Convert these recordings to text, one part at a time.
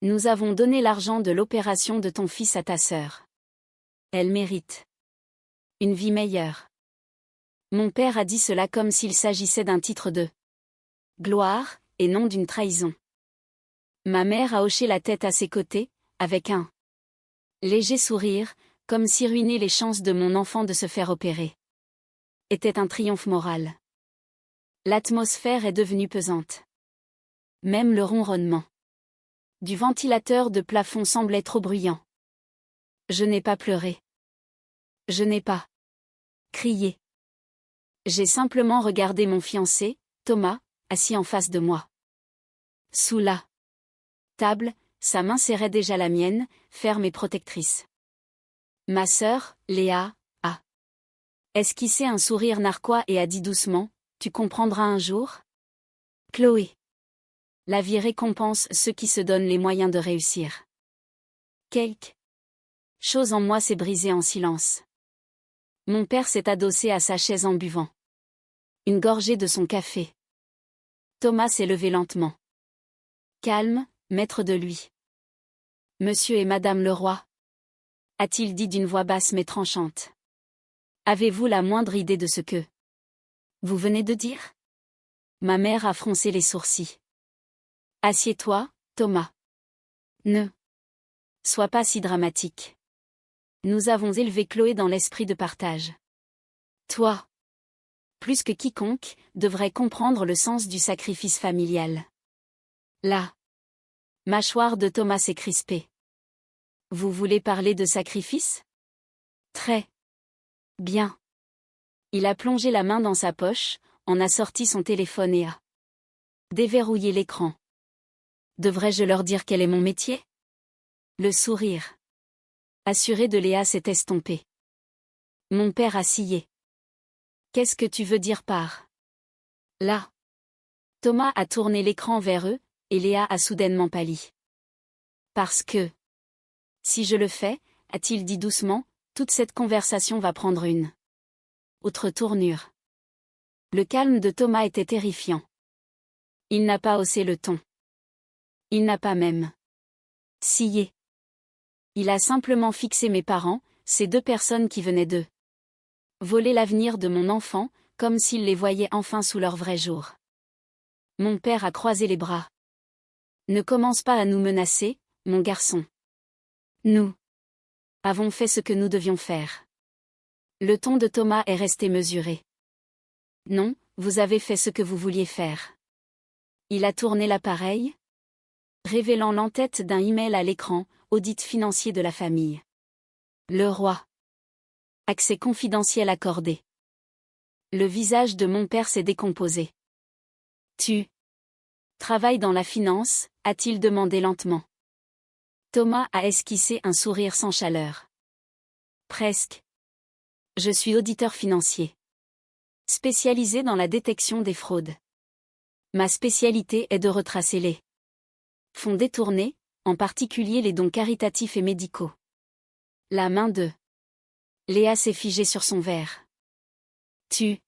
Nous avons donné l'argent de l'opération de ton fils à ta sœur. Elle mérite une vie meilleure. Mon père a dit cela comme s'il s'agissait d'un titre de gloire, et non d'une trahison. Ma mère a hoché la tête à ses côtés, avec un léger sourire, comme si ruiner les chances de mon enfant de se faire opérer était un triomphe moral. L'atmosphère est devenue pesante. Même le ronronnement du ventilateur de plafond semblait trop bruyant. Je n'ai pas pleuré. Je n'ai pas crié. J'ai simplement regardé mon fiancé, Thomas, assis en face de moi. Sous la table, sa main serrait déjà la mienne, ferme et protectrice. Ma sœur, Léa, a esquissé un sourire narquois et a dit doucement, « Tu comprendras un jour ?» Chloé. La vie récompense ceux qui se donnent les moyens de réussir. Quelque chose en moi s'est brisé en silence. Mon père s'est adossé à sa chaise en buvant une gorgée de son café. Thomas s'est levé lentement. Calme, maître de lui. Monsieur et Madame le roi, a-t-il dit d'une voix basse mais tranchante. Avez-vous la moindre idée de ce que vous venez de dire? Ma mère a froncé les sourcils. Assieds-toi, Thomas. Ne sois pas si dramatique. Nous avons élevé Chloé dans l'esprit de partage. Toi, plus que quiconque, devrais comprendre le sens du sacrifice familial. La mâchoire de Thomas s'est crispée. Vous voulez parler de sacrifice? Très bien. Il a plongé la main dans sa poche, en a sorti son téléphone et a déverrouillé l'écran. Devrais-je leur dire quel est mon métier? Le sourire assuré de Léa s'est estompé. Mon père a scié. Qu'est-ce que tu veux dire par là? Thomas a tourné l'écran vers eux, et Léa a soudainement pâli. Parce que, si je le fais, a-t-il dit doucement, toute cette conversation va prendre une autre tournure. Le calme de Thomas était terrifiant. Il n'a pas haussé le ton. Il n'a pas même scié. Il a simplement fixé mes parents, ces deux personnes qui venaient de voler l'avenir de mon enfant, comme s'il les voyait enfin sous leur vrai jour. Mon père a croisé les bras. Ne commence pas à nous menacer, mon garçon. Nous avons fait ce que nous devions faire. Le ton de Thomas est resté mesuré. Non, vous avez fait ce que vous vouliez faire. Il a tourné l'appareil, révélant l'entête d'un email à l'écran, audit financier de la famille. Le roi. Accès confidentiel accordé. Le visage de mon père s'est décomposé. Tu travailles dans la finance, a-t-il demandé lentement. Thomas a esquissé un sourire sans chaleur. Presque. Je suis auditeur financier. Spécialisé dans la détection des fraudes. Ma spécialité est de retracer les fonds détournés, en particulier les dons caritatifs et médicaux. La main de Léa s'est figée sur son verre. Tu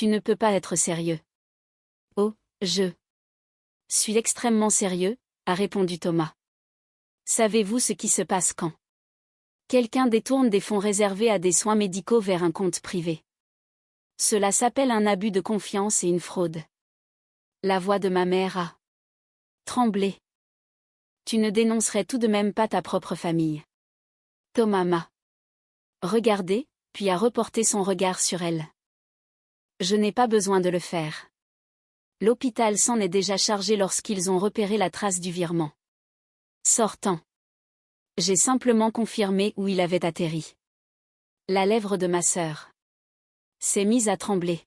ne peux pas être sérieux. Oh, je suis extrêmement sérieux, a répondu Thomas. Savez-vous ce qui se passe quand quelqu'un détourne des fonds réservés à des soins médicaux vers un compte privé? Cela s'appelle un abus de confiance et une fraude. La voix de ma mère a tremblé. Tu ne dénoncerais tout de même pas ta propre famille. Thomas m'a regardé, puis a reporté son regard sur elle. Je n'ai pas besoin de le faire. L'hôpital s'en est déjà chargé lorsqu'ils ont repéré la trace du virement. Sortant. J'ai simplement confirmé où il avait atterri. La lèvre de ma sœur s'est mise à trembler.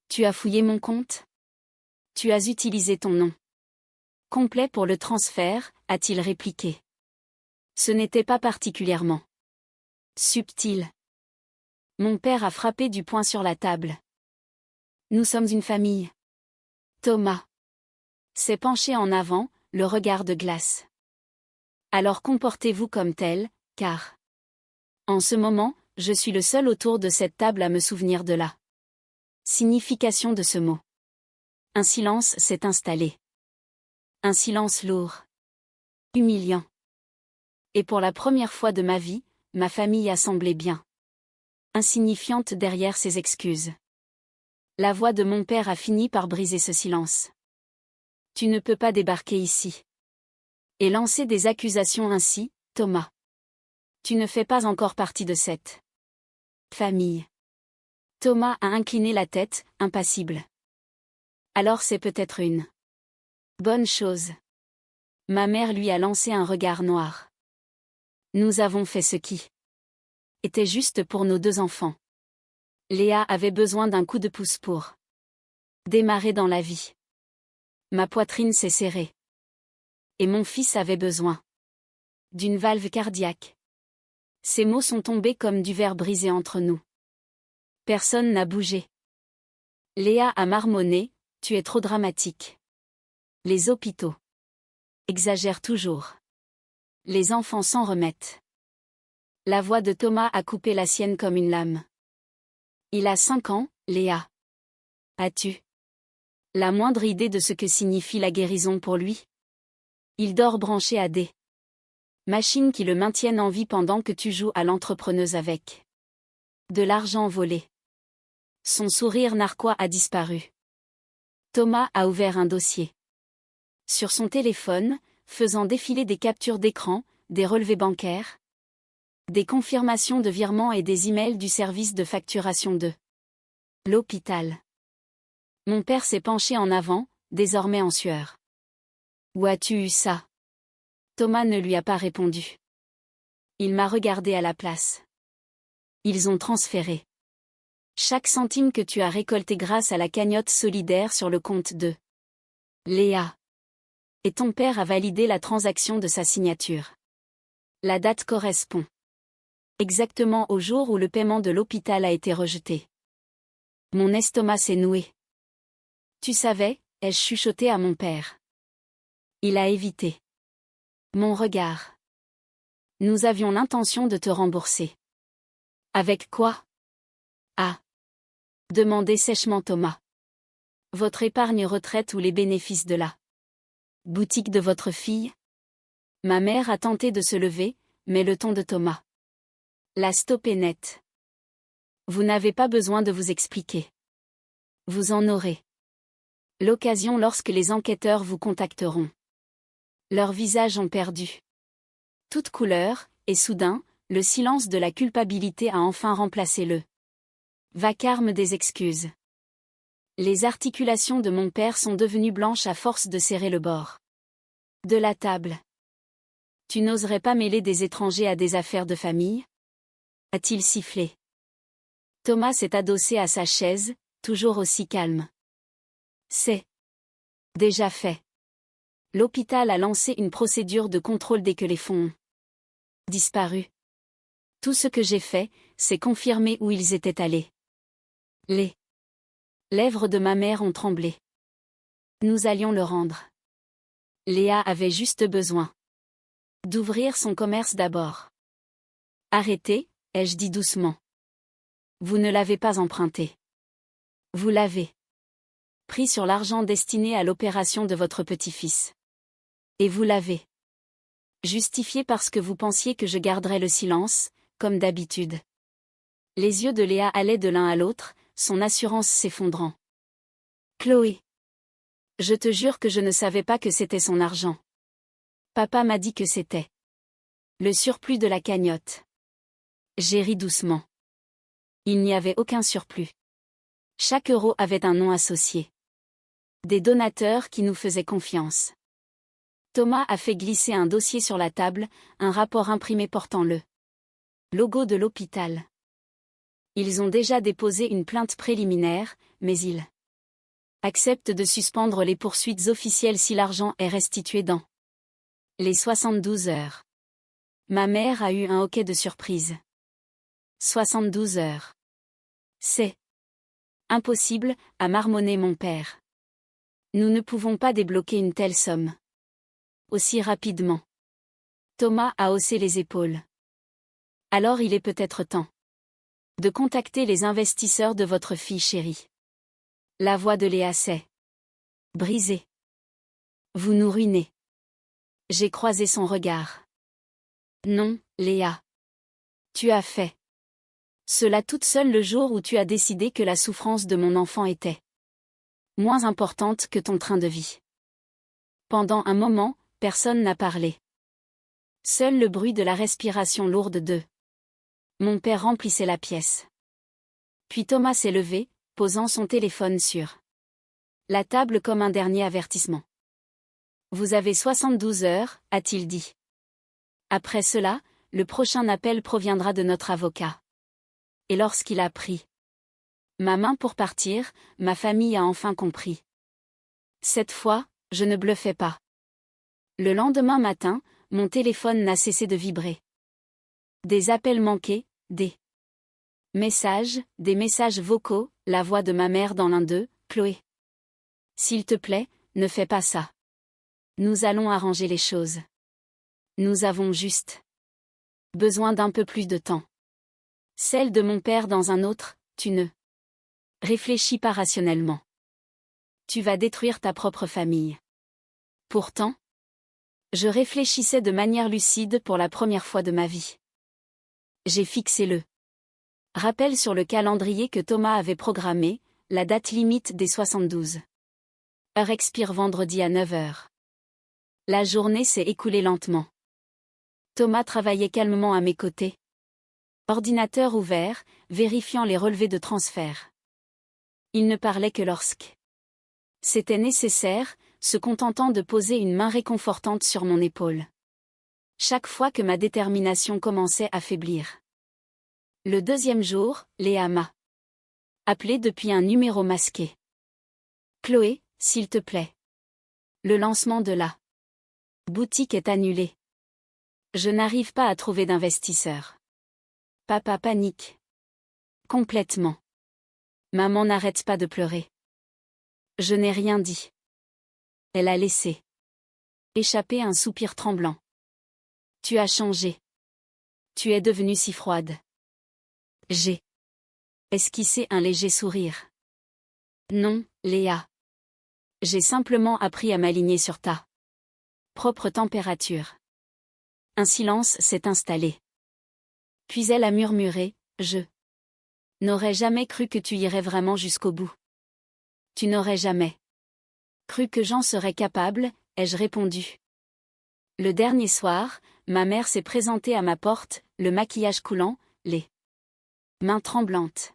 Tu as fouillé mon compte? Tu as utilisé ton nom complet pour le transfert, a-t-il répliqué. Ce n'était pas particulièrement subtil. Mon père a frappé du poing sur la table. Nous sommes une famille. Thomas s'est penché en avant, le regard de glace. Alors comportez-vous comme tel, car en ce moment, je suis le seul autour de cette table à me souvenir de la signification de ce mot. Un silence s'est installé. Un silence lourd. Humiliant. Et pour la première fois de ma vie, ma famille a semblé bien insignifiante derrière ses excuses. La voix de mon père a fini par briser ce silence. Tu ne peux pas débarquer ici. Et lancer des accusations ainsi, Thomas. Tu ne fais pas encore partie de cette famille. Thomas a incliné la tête, impassible. Alors c'est peut-être une bonne chose. Ma mère lui a lancé un regard noir. Nous avons fait ce qui était juste pour nos 2 enfants. Léa avait besoin d'un coup de pouce pour démarrer dans la vie. Ma poitrine s'est serrée. Et mon fils avait besoin d'une valve cardiaque. Ces mots sont tombés comme du verre brisé entre nous. Personne n'a bougé. Léa a marmonné, tu es trop dramatique. Les hôpitaux exagèrent toujours. Les enfants s'en remettent. La voix de Thomas a coupé la sienne comme une lame. Il a 5 ans, Léa. As-tu la moindre idée de ce que signifie la guérison pour lui? Il dort branché à des machines qui le maintiennent en vie pendant que tu joues à l'entrepreneuse avec de l'argent volé. Son sourire narquois a disparu. Thomas a ouvert un dossier sur son téléphone, faisant défiler des captures d'écran, des relevés bancaires, des confirmations de virements et des emails du service de facturation de l'hôpital. Mon père s'est penché en avant, désormais en sueur. Où as-tu eu ça? Thomas ne lui a pas répondu. Il m'a regardé à la place. Ils ont transféré chaque centime que tu as récolté grâce à la cagnotte solidaire sur le compte de Léa. Et ton père a validé la transaction de sa signature. La date correspond exactement au jour où le paiement de l'hôpital a été rejeté. Mon estomac s'est noué. Tu savais, ai-je chuchoté à mon père. Il a évité mon regard. Nous avions l'intention de te rembourser. Avec quoi? Ah, demandait sèchement Thomas. Votre épargne retraite ou les bénéfices de la boutique de votre fille? Ma mère a tenté de se lever, mais le ton de Thomas l'a stoppé net. Vous n'avez pas besoin de vous expliquer. Vous en aurez l'occasion lorsque les enquêteurs vous contacteront. Leurs visages ont perdu toute couleur, et soudain, le silence de la culpabilité a enfin remplacé le vacarme des excuses. Les articulations de mon père sont devenues blanches à force de serrer le bord de la table. Tu n'oserais pas mêler des étrangers à des affaires de famille? A-t-il sifflé. Thomas s'est adossé à sa chaise, toujours aussi calme. C'est déjà fait. L'hôpital a lancé une procédure de contrôle dès que les fonds ont disparu. Tout ce que j'ai fait, c'est confirmer où ils étaient allés. Les lèvres de ma mère ont tremblé. Nous allions le rendre. Léa avait juste besoin d'ouvrir son commerce d'abord. Arrêtez, ai-je dit doucement. Vous ne l'avez pas emprunté. Vous l'avez pris sur l'argent destiné à l'opération de votre petit-fils. Et vous l'avez justifié parce que vous pensiez que je garderais le silence, comme d'habitude. Les yeux de Léa allaient de l'un à l'autre, son assurance s'effondrant. Chloé. Je te jure que je ne savais pas que c'était son argent. Papa m'a dit que c'était le surplus de la cagnotte. J'ai ri doucement. Il n'y avait aucun surplus. Chaque euro avait un nom associé. Des donateurs qui nous faisaient confiance. Thomas a fait glisser un dossier sur la table, un rapport imprimé portant le logo de l'hôpital. Ils ont déjà déposé une plainte préliminaire, mais ils acceptent de suspendre les poursuites officielles si l'argent est restitué dans les 72 heures. Ma mère a eu un hoquet de surprise. 72 heures. C'est impossible, a marmonné mon père. Nous ne pouvons pas débloquer une telle somme aussi rapidement. Thomas a haussé les épaules. Alors il est peut-être temps de contacter les investisseurs de votre fille chérie. La voix de Léa s'est brisée. Vous nous ruinez. J'ai croisé son regard. Non, Léa. Tu as fait cela toute seule le jour où tu as décidé que la souffrance de mon enfant était moins importante que ton train de vie. Pendant un moment, personne n'a parlé. Seul le bruit de la respiration lourde de mon père remplissait la pièce. Puis Thomas s'est levé, posant son téléphone sur la table comme un dernier avertissement. Vous avez 72 heures, a-t-il dit. Après cela, le prochain appel proviendra de notre avocat. Et lorsqu'il a pris ma main pour partir, ma famille a enfin compris. Cette fois, je ne bluffais pas. Le lendemain matin, mon téléphone n'a cessé de vibrer. Des appels manqués, des messages vocaux, la voix de ma mère dans l'un d'eux, Chloé. S'il te plaît, ne fais pas ça. Nous allons arranger les choses. Nous avons juste besoin d'un peu plus de temps. Celle de mon père dans un autre, tu ne réfléchis pas rationnellement. Tu vas détruire ta propre famille. Pourtant, je réfléchissais de manière lucide pour la première fois de ma vie. J'ai fixé le rappel sur le calendrier que Thomas avait programmé, la date limite des 72 heures expire vendredi à 9 heures. La journée s'est écoulée lentement. Thomas travaillait calmement à mes côtés. Ordinateur ouvert, vérifiant les relevés de transfert. Il ne parlait que lorsque c'était nécessaire, se contentant de poser une main réconfortante sur mon épaule. Chaque fois que ma détermination commençait à faiblir. Le deuxième jour, Léa m'a appelé depuis un numéro masqué. Chloé, s'il te plaît. Le lancement de la boutique est annulé. Je n'arrive pas à trouver d'investisseurs. Papa panique. Complètement. Maman n'arrête pas de pleurer. Je n'ai rien dit. Elle a laissé échapper un soupir tremblant. Tu as changé. Tu es devenue si froide. J'ai esquissé un léger sourire. Non, Léa. J'ai simplement appris à m'aligner sur ta propre température. Un silence s'est installé. Puis elle a murmuré, je n'aurais jamais cru que tu irais vraiment jusqu'au bout. Tu n'aurais jamais cru que j'en serais capable, ai-je répondu. Le dernier soir, ma mère s'est présentée à ma porte, le maquillage coulant, les mains tremblantes.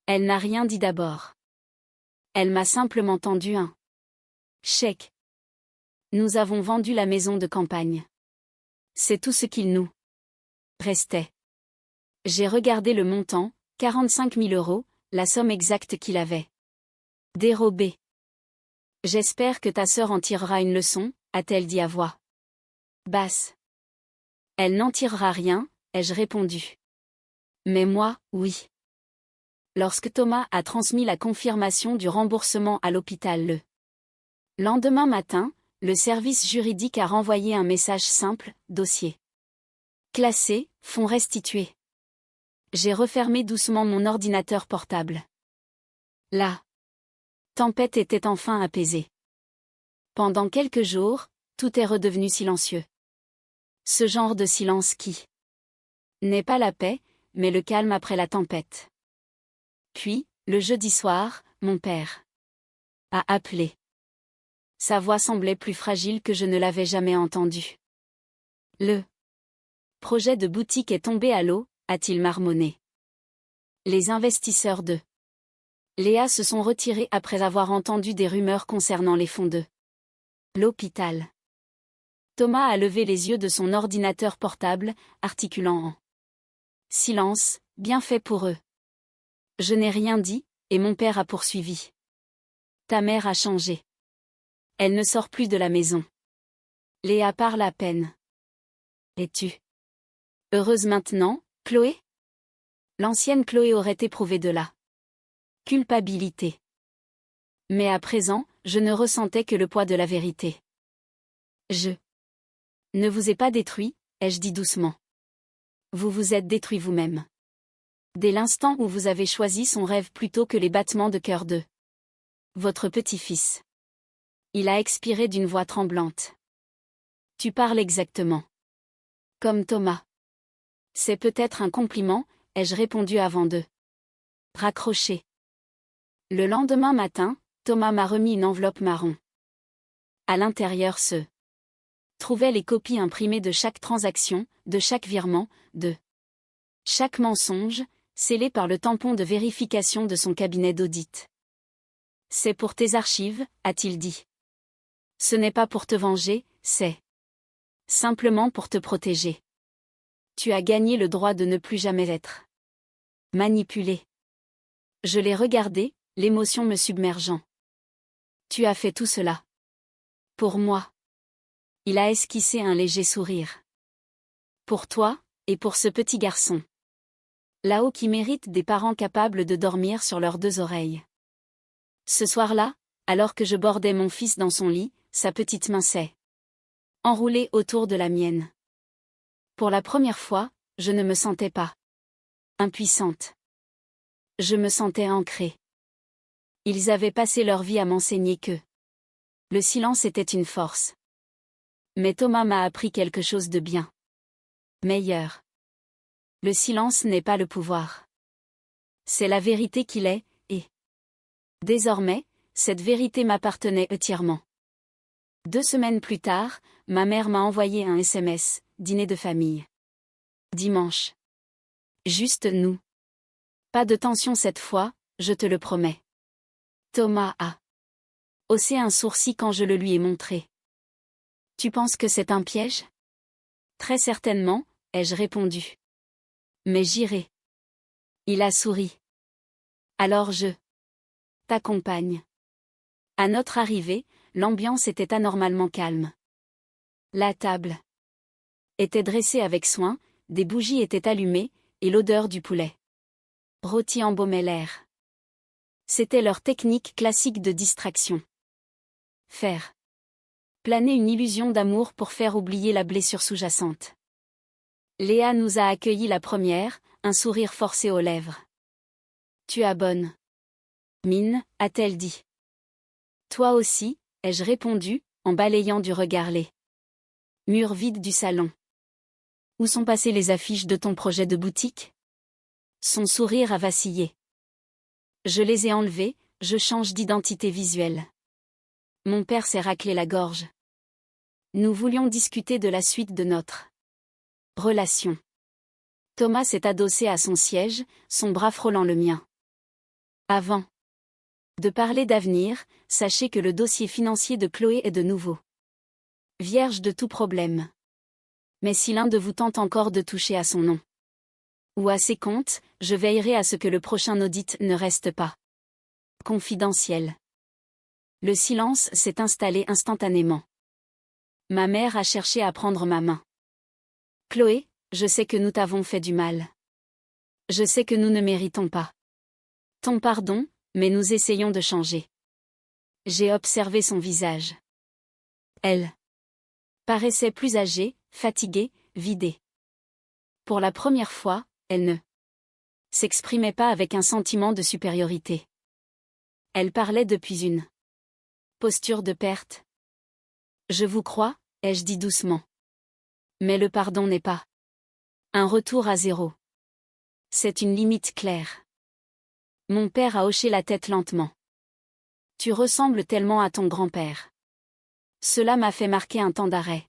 Elle n'a rien dit d'abord. Elle m'a simplement tendu un chèque. Nous avons vendu la maison de campagne. C'est tout ce qu'il nous restait. J'ai regardé le montant, 45 000 euros, la somme exacte qu'il avait dérobée. J'espère que ta sœur en tirera une leçon, a-t-elle dit à voix basse. Elle n'en tirera rien, ai-je répondu. Mais moi, oui. Lorsque Thomas a transmis la confirmation du remboursement à l'hôpital le lendemain matin, le service juridique a renvoyé un message simple, dossier classé, fonds restitués. J'ai refermé doucement mon ordinateur portable. La tempête était enfin apaisée. Pendant quelques jours, tout est redevenu silencieux. Ce genre de silence qui n'est pas la paix, mais le calme après la tempête. Puis, le jeudi soir, mon père a appelé. Sa voix semblait plus fragile que je ne l'avais jamais entendue. Le projet de boutique est tombé à l'eau, a-t-il marmonné. Les investisseurs de Léa se sont retirés après avoir entendu des rumeurs concernant les fonds de l'hôpital. Thomas a levé les yeux de son ordinateur portable, articulant en silence, bien fait pour eux. Je n'ai rien dit, et mon père a poursuivi. Ta mère a changé. Elle ne sort plus de la maison. Léa parle à peine. Es-tu heureuse maintenant, Chloé? L'ancienne Chloé aurait éprouvé de la culpabilité. Mais à présent, je ne ressentais que le poids de la vérité. Je ne vous ai pas détruit, ai-je dit doucement. Vous vous êtes détruit vous-même. Dès l'instant où vous avez choisi son rêve plutôt que les battements de cœur de votre petit-fils. Il a expiré d'une voix tremblante. Tu parles exactement. Comme Thomas. C'est peut-être un compliment, ai-je répondu avant de raccrocher. Le lendemain matin, Thomas m'a remis une enveloppe marron. À l'intérieur se trouvaient les copies imprimées de chaque transaction, de chaque virement, de chaque mensonge, scellé par le tampon de vérification de son cabinet d'audit. C'est pour tes archives, a-t-il dit. Ce n'est pas pour te venger, c'est simplement pour te protéger. Tu as gagné le droit de ne plus jamais être manipulé. Je l'ai regardé, l'émotion me submergeant. Tu as fait tout cela. Pour moi. Il a esquissé un léger sourire. Pour toi, et pour ce petit garçon. Là-haut qui mérite des parents capables de dormir sur leurs deux oreilles. Ce soir-là, alors que je bordais mon fils dans son lit, sa petite main s'est enroulée autour de la mienne. Pour la première fois, je ne me sentais pas impuissante. Je me sentais ancrée. Ils avaient passé leur vie à m'enseigner que le silence était une force. Mais Thomas m'a appris quelque chose de bien meilleur. Le silence n'est pas le pouvoir. C'est la vérité qu'il est, et désormais, cette vérité m'appartenait entièrement. 2 semaines plus tard, ma mère m'a envoyé un SMS, dîner de famille. Dimanche. Juste nous. Pas de tension cette fois, je te le promets. Thomas a haussé un sourcil quand je le lui ai montré. Tu penses que c'est un piège? Très certainement, ai-je répondu. Mais j'irai. Il a souri. Alors je t'accompagne. À notre arrivée, l'ambiance était anormalement calme. La table était dressée avec soin, des bougies étaient allumées, et l'odeur du poulet rôti embaumait l'air. C'était leur technique classique de distraction. Faire planer une illusion d'amour pour faire oublier la blessure sous-jacente. Léa nous a accueillis la première, un sourire forcé aux lèvres. Tu as bonne mine, a-t-elle dit. Toi aussi, ai-je répondu, en balayant du regard les murs vides du salon. Où sont passées les affiches de ton projet de boutique? Son sourire a vacillé. Je les ai enlevées, je change d'identité visuelle. Mon père s'est raclé la gorge. Nous voulions discuter de la suite de notre relation. Thomas s'est adossé à son siège, son bras frôlant le mien. Avant de parler d'avenir, sachez que le dossier financier de Chloé est de nouveau vierge de tout problème. Mais si l'un de vous tente encore de toucher à son nom ou à ses comptes, je veillerai à ce que le prochain audit ne reste pas confidentiel. Le silence s'est installé instantanément. Ma mère a cherché à prendre ma main. Chloé, je sais que nous t'avons fait du mal. Je sais que nous ne méritons pas ton pardon, mais nous essayons de changer. J'ai observé son visage. Elle paraissait plus âgée, fatiguée, vidée. Pour la première fois, elle ne s'exprimait pas avec un sentiment de supériorité. Elle parlait depuis une posture de perte. Je vous crois, ai-je dit doucement. Mais le pardon n'est pas un retour à zéro. C'est une limite claire. Mon père a hoché la tête lentement. Tu ressembles tellement à ton grand-père. Cela m'a fait marquer un temps d'arrêt.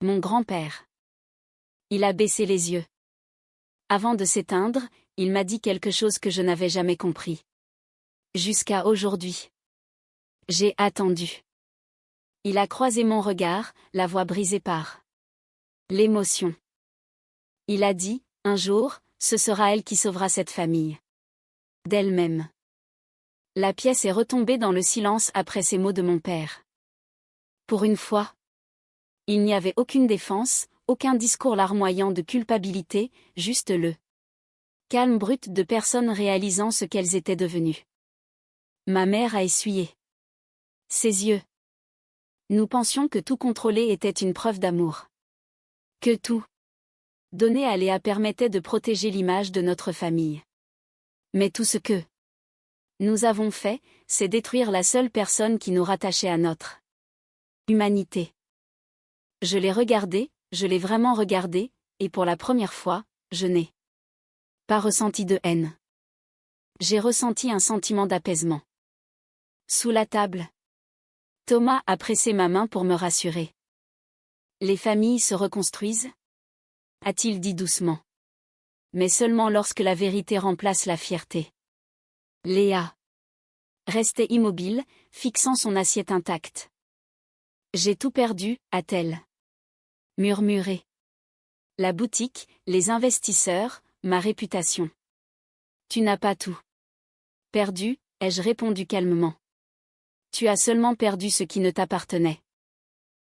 Mon grand-père. Il a baissé les yeux. Avant de s'éteindre, il m'a dit quelque chose que je n'avais jamais compris. Jusqu'à aujourd'hui. J'ai attendu. Il a croisé mon regard, la voix brisée par l'émotion. Il a dit, un jour, ce sera elle qui sauvera cette famille d'elle-même. La pièce est retombée dans le silence après ces mots de mon père. Pour une fois. Il n'y avait aucune défense, aucun discours larmoyant de culpabilité, juste le calme brut de personnes réalisant ce qu'elles étaient devenues. Ma mère a essuyé ses yeux. Nous pensions que tout contrôler était une preuve d'amour. Que tout donner à Léa permettait de protéger l'image de notre famille. Mais tout ce que nous avons fait, c'est détruire la seule personne qui nous rattachait à notre humanité. Je l'ai regardé, je l'ai vraiment regardé, et pour la première fois, je n'ai pas ressenti de haine. J'ai ressenti un sentiment d'apaisement. Sous la table, Thomas a pressé ma main pour me rassurer. Les familles se reconstruisent? A-t-il dit doucement. Mais seulement lorsque la vérité remplace la fierté. Léa restait immobile, fixant son assiette intacte. J'ai tout perdu, a-t-elle murmuré. La boutique, les investisseurs, ma réputation. Tu n'as pas tout perdu, ai-je répondu calmement. Tu as seulement perdu ce qui ne t'appartenait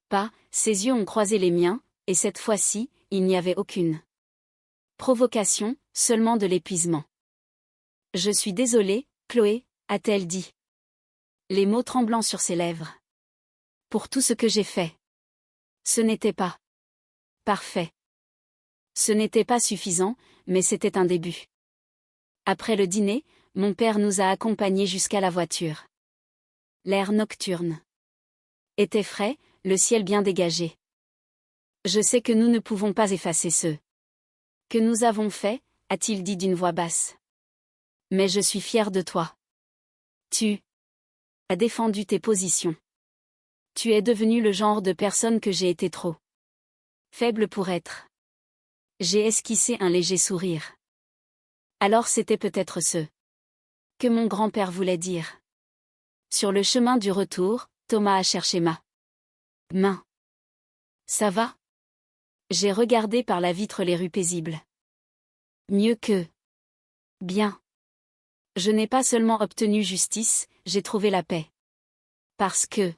pas. Ses yeux ont croisé les miens, et cette fois-ci, il n'y avait aucune provocation, seulement de l'épuisement. Je suis désolée, Chloé, a-t-elle dit. Les mots tremblants sur ses lèvres. Pour tout ce que j'ai fait. Ce n'était pas parfait. Ce n'était pas suffisant, mais c'était un début. Après le dîner, mon père nous a accompagnés jusqu'à la voiture. L'air nocturne était frais, le ciel bien dégagé. Je sais que nous ne pouvons pas effacer ce que nous avons fait, a-t-il dit d'une voix basse. Mais je suis fier de toi. Tu as défendu tes positions. Tu es devenu le genre de personne que j'ai été trop faible pour être. J'ai esquissé un léger sourire. Alors c'était peut-être ce que mon grand-père voulait dire. Sur le chemin du retour, Thomas a cherché ma main. Ça va? J'ai regardé par la vitre les rues paisibles. Mieux que bien. Je n'ai pas seulement obtenu justice, j'ai trouvé la paix. Parce que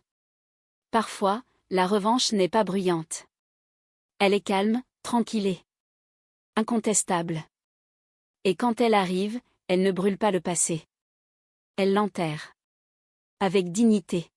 parfois, la revanche n'est pas bruyante. Elle est calme, tranquille et incontestable. Et quand elle arrive, elle ne brûle pas le passé. Elle l'enterre. Avec dignité.